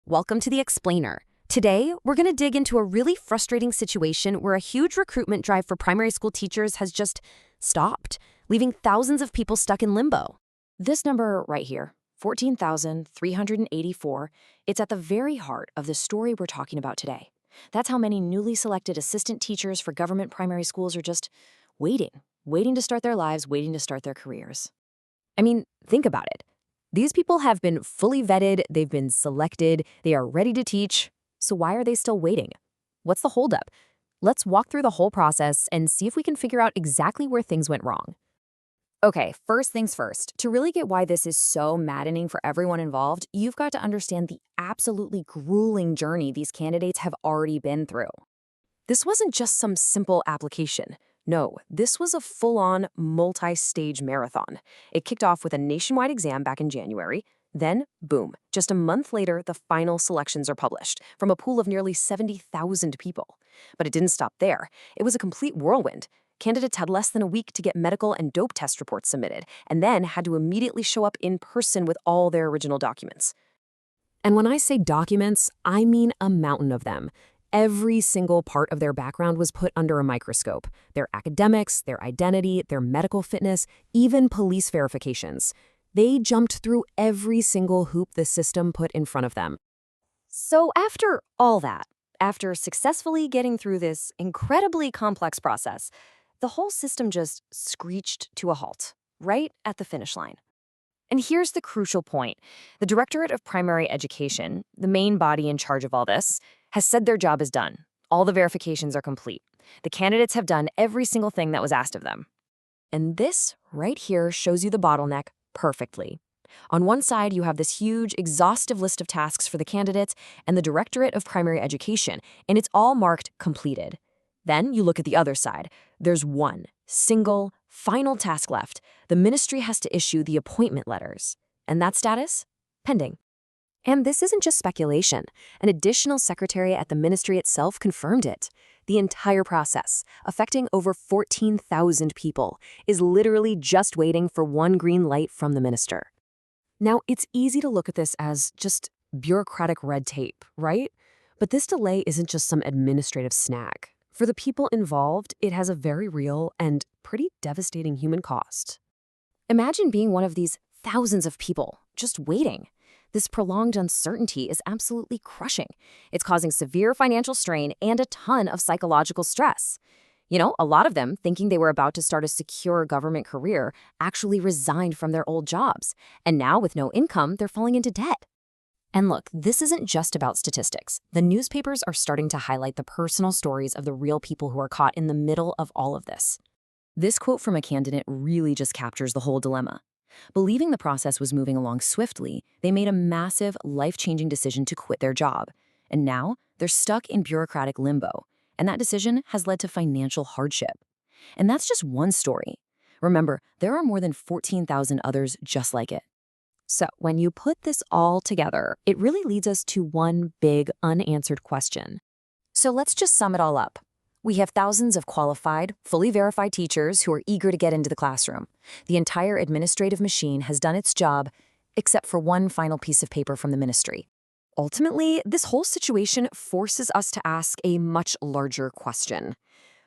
Welcome to The Explainer. Today, we're going to dig into a really frustrating situation where a huge recruitment drive for primary school teachers has just stopped, leaving thousands of people stuck in limbo. This number right here, 14,384, it's at the very heart of the story we're talking about today. That's how many newly selected assistant teachers for government primary schools are just waiting to start their lives, waiting to start their careers. I mean, think about it. These people have been fully vetted, they've been selected, they are ready to teach. So why are they still waiting? What's the holdup? Let's walk through the whole process and see if we can figure out exactly where things went wrong. Okay, first things first. To really get why this is so maddening for everyone involved, you've got to understand the absolutely grueling journey these candidates have already been through. This wasn't just some simple application. No, this was a full-on, multi-stage marathon. It kicked off with a nationwide exam back in January. Then, boom, just a month later, the final selections are published from a pool of nearly 70,000 people. But it didn't stop there. It was a complete whirlwind. Candidates had less than a week to get medical and dope test reports submitted, and then had to immediately show up in person with all their original documents. And when I say documents, I mean a mountain of them. Every single part of their background was put under a microscope. Their academics, their identity, their medical fitness, even police verifications. They jumped through every single hoop the system put in front of them. So after all that, after successfully getting through this incredibly complex process, the whole system just screeched to a halt, right at the finish line. And here's the crucial point. The Directorate of Primary Education, the main body in charge of all this, has said their job is done. All the verifications are complete. The candidates have done every single thing that was asked of them. And this right here shows you the bottleneck perfectly. On one side, you have this huge, exhaustive list of tasks for the candidates and the Directorate of Primary Education, and it's all marked completed. Then you look at the other side. There's one single, final task left. The ministry has to issue the appointment letters. And that status? Pending. And this isn't just speculation. An additional secretary at the ministry itself confirmed it. The entire process, affecting over 14,000 people, is literally just waiting for one green light from the minister. Now, it's easy to look at this as just bureaucratic red tape, right? But this delay isn't just some administrative snag. For the people involved, it has a very real and pretty devastating human cost. Imagine being one of these thousands of people just waiting. This prolonged uncertainty is absolutely crushing. It's causing severe financial strain and a ton of psychological stress. You know, a lot of them, thinking they were about to start a secure government career, actually resigned from their old jobs. And now, with no income, they're falling into debt. And look, this isn't just about statistics. The newspapers are starting to highlight the personal stories of the real people who are caught in the middle of all of this. This quote from a candidate really just captures the whole dilemma. Believing the process was moving along swiftly, they made a massive, life-changing decision to quit their job. And now, they're stuck in bureaucratic limbo. And that decision has led to financial hardship. And that's just one story. Remember, there are more than 14,000 others just like it. So when you put this all together, it really leads us to one big unanswered question. So let's just sum it all up. We have thousands of qualified, fully verified teachers who are eager to get into the classroom. The entire administrative machine has done its job, except for one final piece of paper from the ministry. Ultimately, this whole situation forces us to ask a much larger question.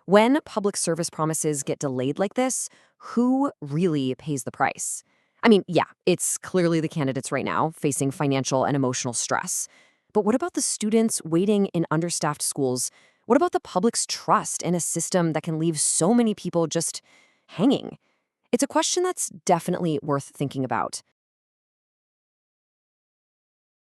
When public service promises get delayed like this, who really pays the price? I mean, yeah, it's clearly the candidates right now facing financial and emotional stress. But what about the students waiting in understaffed schools? What about the public's trust in a system that can leave so many people just hanging? It's a question that's definitely worth thinking about.